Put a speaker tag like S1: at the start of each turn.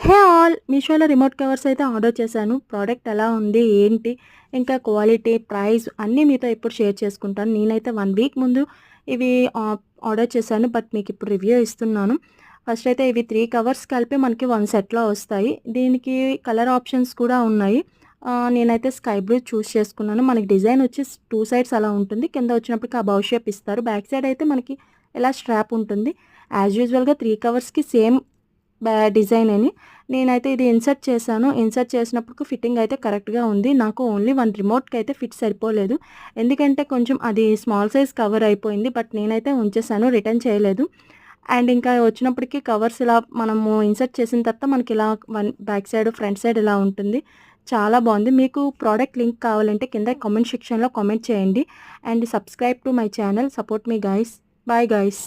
S1: Hey all! మీషోలో remote covers అయితే order చేశాను. ప్రోడక్ట్ ఎలా ఉంది? ఏంటి? ఇంకా క్వాలిటీ, ప్రైస్ అన్నీ మీతో ఇప్పుడు షేర్ చేసుకుంటాను. నేనైతే 1 వీక్ ముందు ఇవి ఆర్డర్ చేశాను. బట్ మీకిప్పుడు రివ్యూ ఇస్తున్నాను. ఫస్ట్ అయితే ఇవి 3 కవర్స్ కలిపి మనకి 1 సెట్‌లో వస్తాయి. దీనికి కలర్ ఆప్షన్స్ కూడా ఉన్నాయి. నేనైతే స్కై బ్లూ చూజ్ చేసుకున్నాను. మనకి డిజైన్ వచ్చి 2 సైడ్స్ అలా ఉంటుంది. కింద వచ్చినప్పటికి ఆ బౌ షేప్ ఇస్తారు. బ్యాక్ సైడ్ అయితే మనకి ఇలా స్ట్రాప్ ఉంటుంది. యాజ్ యూజువల్‌గా 3 కవర్స్‌కి సేమ్ డిజైన్ అని. నేనైతే ఇది ఇన్సర్ట్ చేశాను. ఇన్సర్ట్ చేసినప్పుడు ఫిట్టింగ్ అయితే కరెక్ట్‌గా ఉంది. నాకు ఓన్లీ 1 రిమోట్‌కి అయితే ఫిట్ సరిపోలేదు. ఎందుకంటే కొంచెం అది స్మాల్ సైజ్ కవర్ అయిపోయింది. బట్ నేనైతే ఉంచేసాను. రిటర్న్ చేయలేదు. అండ్ ఇంకా వచ్చినప్పటికి కవర్స్ ఇలా మనము ఇన్సర్ట్ చేసిన తర్వాత మనకి ఇలా బ్యాక్ సైడ్, ఫ్రంట్ సైడ్ ఇలా ఉంటుంది. చాలా బాగుంది. మీకు ప్రోడక్ట్ లింక్ కావాలంటే కింద కామెంట్ సెక్షన్‌లో కామెంట్ చేయండి. And subscribe to my channel. Support me guys. Bye guys.